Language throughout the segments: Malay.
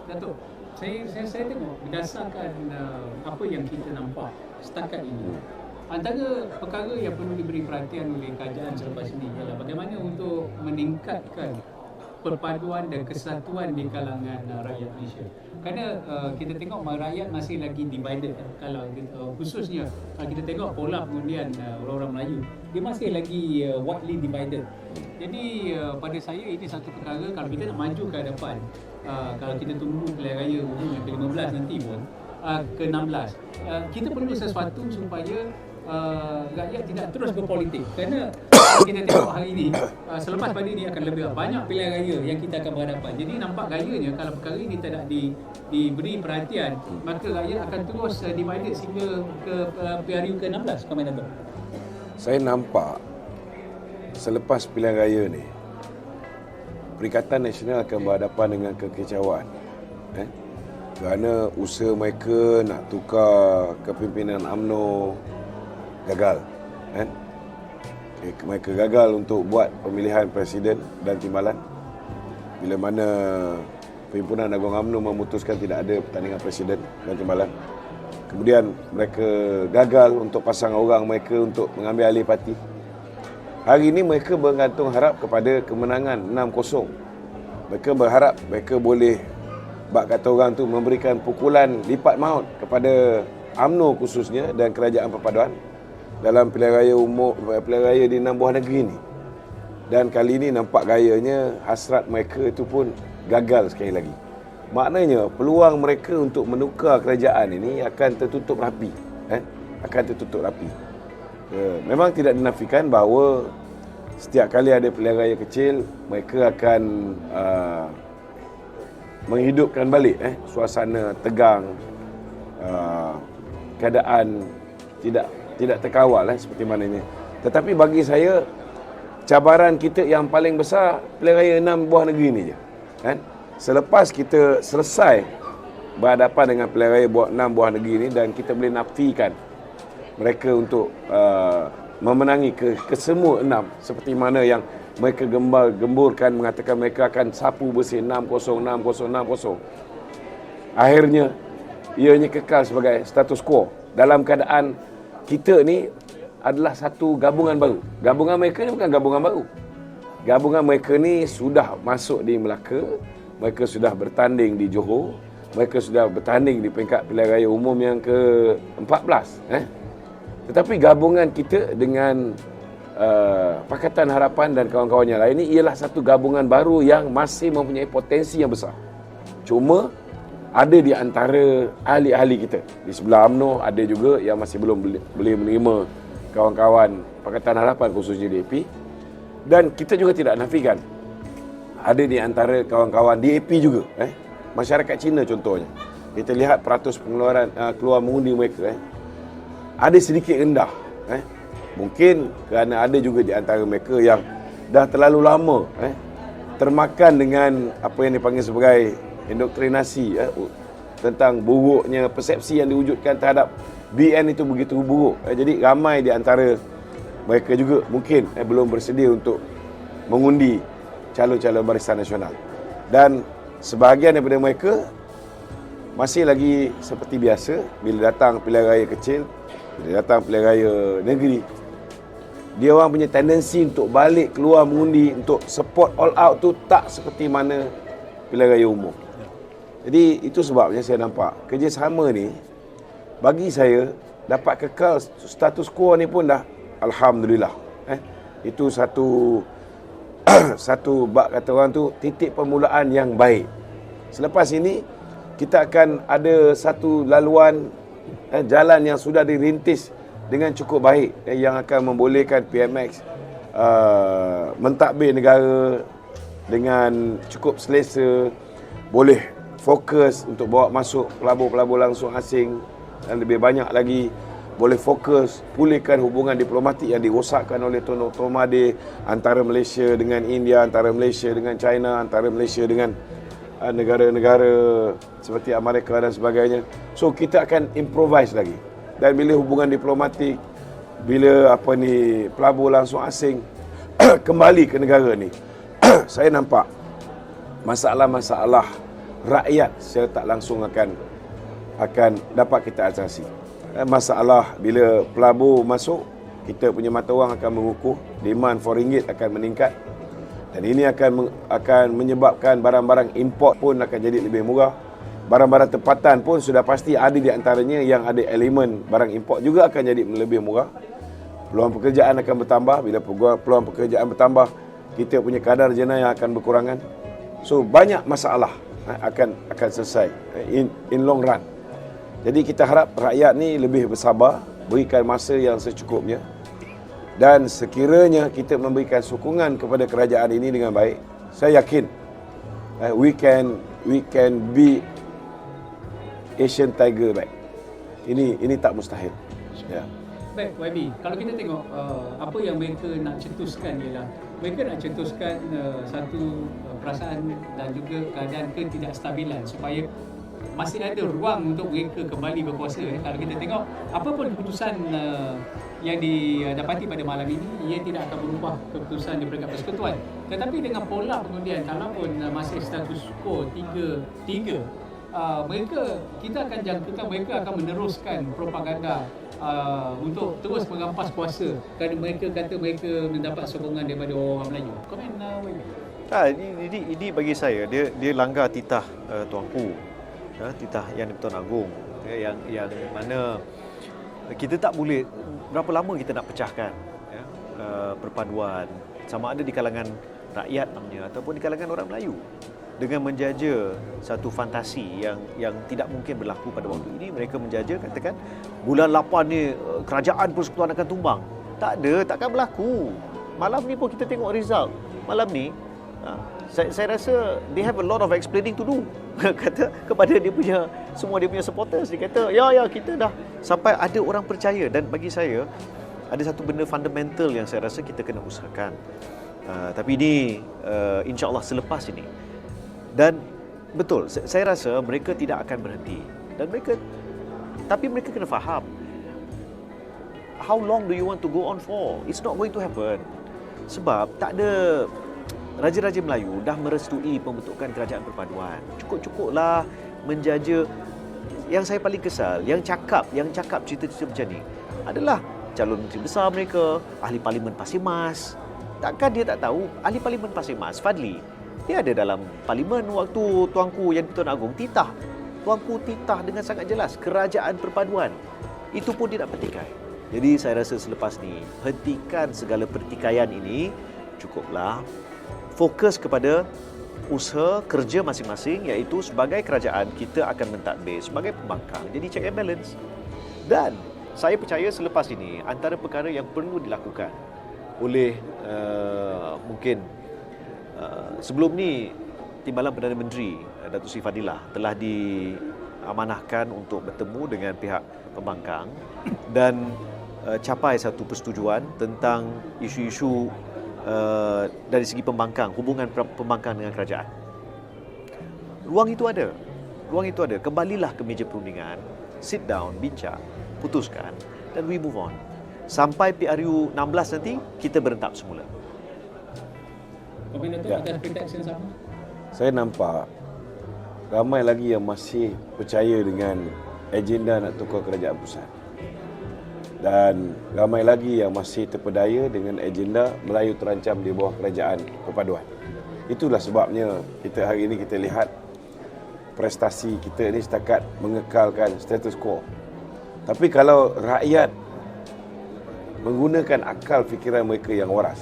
Datuk, saya tengok berdasarkan apa yang kita nampak setakat ini, antara perkara yang perlu diberi perhatian oleh kerajaan selepas ini ialah bagaimana untuk meningkatkan perpaduan dan kesatuan di kalangan rakyat Malaysia. Kerana kita tengok rakyat masih lagi divided. Kalau khususnya kita tengok pola pengundian orang-orang Melayu, dia masih lagi widely divided. Jadi pada saya ini satu perkara, kalau kita nak maju ke hadapan, kalau kita tunggu pilihan raya umum yang ke-15 nanti pun, ke-16, kita perlu sesuatu supaya rakyat tidak terus berpolitik. Kerana kita tengok hari ini, selepas pada ini akan lebih banyak pilihan raya yang kita akan berhadapan. Jadi nampak gayanya kalau perkara ini tidak diberi perhatian, maka rakyat akan terus divided sehingga ke PRU ke-16. Komen Datuk. Saya nampak selepas pilihan raya ni, Perikatan Nasional akan berhadapan dengan kekecewaan. Kerana usaha mereka nak tukar kepimpinan UMNO gagal. Mereka gagal untuk buat pemilihan presiden dan timbalan. Bila mana Perhimpunan Agung UMNO memutuskan tidak ada pertandingan presiden dan timbalan. Kemudian mereka gagal untuk pasang orang mereka untuk mengambil alih parti. Hari ini mereka bergantung harap kepada kemenangan 6-0. Mereka berharap mereka boleh, bak kata orang tu, memberikan pukulan lipat maut kepada UMNO khususnya dan Kerajaan Perpaduan dalam pilihan raya umum, pilihan raya di 6 buah negeri ni. Dan kali ini nampak gayanya hasrat mereka itu pun gagal sekali lagi. Maknanya peluang mereka untuk menukar kerajaan ini akan tertutup rapi. Akan tertutup rapi. Memang tidak dinafikan bahawa setiap kali ada pilihan raya kecil, mereka akan menghidupkan balik suasana tegang, keadaan tidak terkawal seperti mana ini. Tetapi bagi saya, cabaran kita yang paling besar pilihan raya 6 buah negeri ni je. Selepas kita selesai berhadapan dengan pilihan raya 6 buah negeri ni dan kita boleh nafikan mereka untuk memenangi ke semua 6 seperti mana yang mereka gemburkan mengatakan mereka akan sapu bersih 6-0, 6-0, 6-0. Akhirnya ianya kekal sebagai status quo dalam keadaan kita ni adalah satu gabungan baru. Gabungan mereka ni bukan gabungan baru. Gabungan mereka ni sudah masuk di Melaka, mereka sudah bertanding di Johor, mereka sudah bertanding di peringkat pilihan raya umum yang ke-14. Tetapi gabungan kita dengan Pakatan Harapan dan kawan-kawan yang lain ini ialah satu gabungan baru yang masih mempunyai potensi yang besar. Cuma ada di antara ahli-ahli kita di sebelah UMNO, ada juga yang masih belum boleh menerima kawan-kawan Pakatan Harapan khususnya DAP. Dan kita juga tidak nafikan ada di antara kawan-kawan DAP juga, masyarakat Cina contohnya. Kita lihat peratus pengeluaran keluar mengundi mereka ada sedikit rendah. Mungkin kerana ada juga di antara mereka yang dah terlalu lama termakan dengan apa yang dipanggil sebagai indoktrinasi tentang buruknya persepsi yang diwujudkan terhadap BN itu begitu buruk. Jadi ramai di antara mereka juga mungkin belum bersedia untuk mengundi calon-calon Barisan Nasional. Dan sebahagian daripada mereka masih lagi seperti biasa, bila datang pilihan raya kecil, bila datang pilihan raya negeri, dia orang punya tendensi untuk balik keluar mengundi, untuk support all out tu tak seperti mana pilihan raya umum. Jadi itu sebabnya saya nampak kerjasama ni bagi saya dapat kekal status quo ni pun dah alhamdulillah. Itu satu satu bak kata orang tu titik permulaan yang baik. Selepas ini kita akan ada satu laluan jalan yang sudah dirintis dengan cukup baik yang akan membolehkan PMX mentadbir negara dengan cukup selesa, boleh fokus untuk bawa masuk pelabur-pelabur langsung asing dan lebih banyak lagi boleh fokus pulihkan hubungan diplomatik yang dirosakkan oleh Tun Dr. Mahathir antara Malaysia dengan India, antara Malaysia dengan China, antara Malaysia dengan negara-negara seperti Amerika dan sebagainya. So kita akan improvise lagi. Dan bila hubungan diplomatik, bila pelabur langsung asing kembali ke negara ni, saya nampak masalah-masalah rakyat secara tak langsung akan dapat kita atasi. Masalah bila pelabur masuk, kita punya mata wang akan mengukuh, demand RM4 akan meningkat, dan ini akan menyebabkan barang-barang import pun akan jadi lebih murah. Barang-barang tempatan pun sudah pasti ada di antaranya yang ada elemen barang import juga akan jadi lebih murah. Peluang pekerjaan akan bertambah. Bila peluang pekerjaan bertambah, kita punya kadar jenayah akan berkurangan. So banyak masalah akan selesai in long run. Jadi kita harap rakyat ni lebih bersabar, berikan masa yang secukupnya, dan sekiranya kita memberikan sokongan kepada kerajaan ini dengan baik, saya yakin we can be Asian Tiger back. Ini tak mustahil. Ya. Baik, YB, kalau kita tengok apa yang mereka nak cetuskan ialah mereka nak cetuskan satu perasaan dan juga keadaan ketidakstabilan supaya masih ada ruang untuk mereka kembali berkuasa. Kalau kita tengok apa pun keputusan yang didapati pada malam ini, ia tidak akan berubah keputusan di peringkat persekutuan. Tetapi dengan pola pengundian, kalaupun masih status quo 3-3, kita akan jangkakan mereka akan meneruskan propaganda untuk terus merampas kuasa kerana mereka kata mereka mendapat sokongan daripada orang Melayu. Komen ini bagi saya dia langgar titah Tuanku, titah Yang di-Pertuan Agong, yang mana kita tak boleh, berapa lama kita nak pecahkan perpaduan sama ada di kalangan rakyat namanya ataupun di kalangan orang Melayu dengan menjaja satu fantasi yang tidak mungkin berlaku pada waktu ini. Mereka menjaja katakan bulan 8 ni kerajaan persekutuan akan tumbang. Tak ada, takkan berlaku. Malam ni pun kita tengok result. Malam ni saya rasa they have a lot of explaining to do. Kata kepada dia punya supporters, dia kata ya kita dah sampai ada orang percaya. Dan bagi saya ada satu benda fundamental yang saya rasa kita kena usahakan. Tapi ini insya-Allah selepas ini. Dan betul, saya rasa mereka tidak akan berhenti. Tapi mereka kena faham, how long do you want to go on for? It's not going to happen. Sebab tak ada, Raja-Raja Melayu dah merestui pembentukan kerajaan perpaduan. Cukup-cukuplah menjaja. Yang saya paling kesal, yang cakap cerita-cerita macam ni adalah calon menteri besar mereka, ahli parlimen Pasir Mas. Takkan dia tak tahu ahli parlimen Pasir Mas, Fadli, dia ada dalam parlimen waktu Tuanku Yang di-Pertuan Agong titah. Tuanku titah dengan sangat jelas kerajaan perpaduan. Itu pun dia nak petikai. Jadi saya rasa selepas ni, hentikan segala pertikaian ini. Cukuplah fokus kepada usaha kerja masing-masing, iaitu sebagai kerajaan kita akan mentadbir sebagai pembangkang. Jadi check and balance. Dan saya percaya selepas ini antara perkara yang perlu dilakukan oleh mungkin sebelum ni Timbalan Perdana Menteri Datuk Seri Fadilah telah diamanahkan untuk bertemu dengan pihak pembangkang dan capai satu persetujuan tentang isu-isu dari segi pembangkang, hubungan pembangkang dengan kerajaan. Ruang itu ada. Kembalilah ke meja perundingan, sit down, bincang, putuskan, dan we move on. Sampai PRU 16 nanti kita berentak semula. Komen Datuk, atas prediction sama? Saya nampak ramai lagi yang masih percaya dengan agenda nak tukar kerajaan pusat. Dan ramai lagi yang masih terpedaya dengan agenda Melayu terancam di bawah kerajaan perpaduan. Itulah sebabnya hari ini kita lihat prestasi kita ini setakat mengekalkan status quo. Tapi kalau rakyat menggunakan akal fikiran mereka yang waras,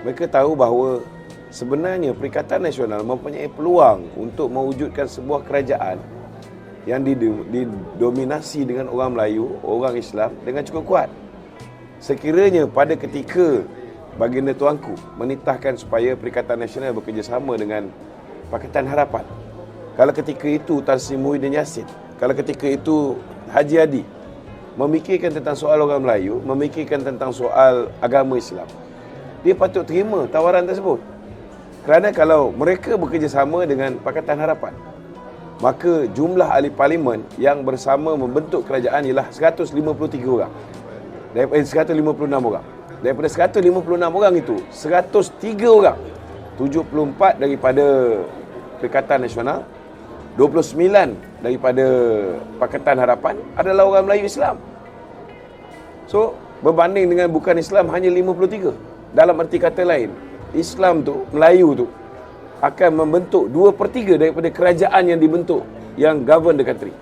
mereka tahu bahawa sebenarnya Perikatan Nasional mempunyai peluang untuk mewujudkan sebuah kerajaan yang didominasi dengan orang Melayu, orang Islam dengan cukup kuat. Sekiranya pada ketika baginda Tuanku menitahkan supaya Perikatan Nasional bekerjasama dengan Pakatan Harapan, kalau ketika itu Tan Sri Muhyiddin Yassin, kalau ketika itu Haji Hadi memikirkan tentang soal orang Melayu, memikirkan tentang soal agama Islam, dia patut terima tawaran tersebut. Kerana kalau mereka bekerjasama dengan Pakatan Harapan, maka jumlah ahli parlimen yang bersama membentuk kerajaan ialah 153 orang. Daripada 156 orang. Daripada 156 orang itu, 103 orang, 74 daripada Perikatan Nasional, 29 daripada Pakatan Harapan adalah orang Melayu Islam. So, berbanding dengan bukan Islam hanya 53. Dalam arti kata lain, Islam tu, Melayu tu akan membentuk 2/3 daripada kerajaan yang dibentuk, yang govern the country.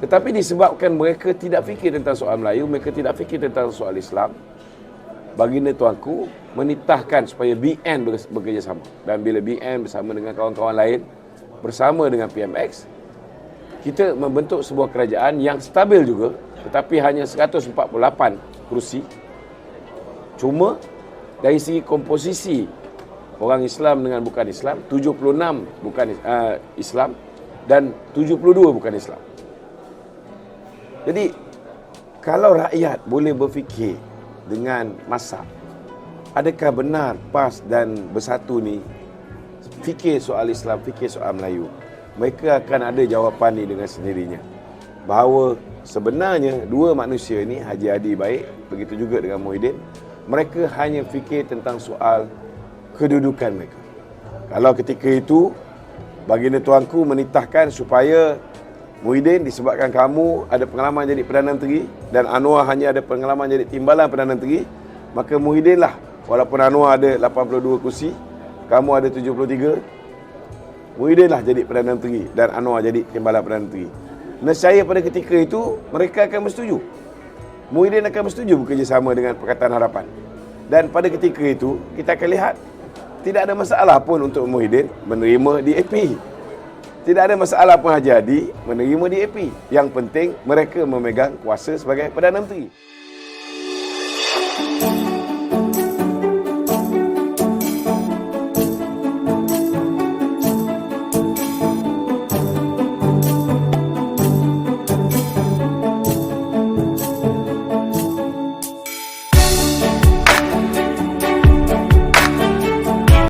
Tetapi disebabkan mereka tidak fikir tentang soal Melayu, mereka tidak fikir tentang soal Islam, baginda tuanku menitahkan supaya BN bekerjasama. Dan bila BN bersama dengan kawan-kawan lain, bersama dengan PMX, kita membentuk sebuah kerajaan yang stabil juga, tetapi hanya 148 kerusi. Cuma dari segi komposisi orang Islam dengan bukan Islam, 76 bukan Islam dan 72 bukan Islam. Jadi kalau rakyat boleh berfikir dengan masak, adakah benar PAS dan Bersatu ni fikir soal Islam, fikir soal Melayu, mereka akan ada jawapan ni dengan sendirinya. Bahawa sebenarnya dua manusia ni, Haji Hadi baik, begitu juga dengan Muhyiddin, mereka hanya fikir tentang soal kedudukan mereka. Kalau ketika itu baginda tuanku menitahkan supaya Muhyiddin, disebabkan kamu ada pengalaman jadi Perdana Menteri dan Anwar hanya ada pengalaman jadi Timbalan Perdana Menteri, maka Muhyiddin lah, walaupun Anwar ada 82 kursi, kamu ada 73, Muhyiddin lah jadi Perdana Menteri dan Anwar jadi Timbalan Perdana Menteri. Nescaya pada ketika itu mereka akan bersetuju. Muhyiddin akan bersetuju bekerjasama dengan Pakatan Harapan. Dan pada ketika itu kita akan lihat tidak ada masalah pun untuk Muhyiddin menerima DAP. Tidak ada masalah pun Haji Hadi menerima DAP. Yang penting mereka memegang kuasa sebagai Perdana Menteri.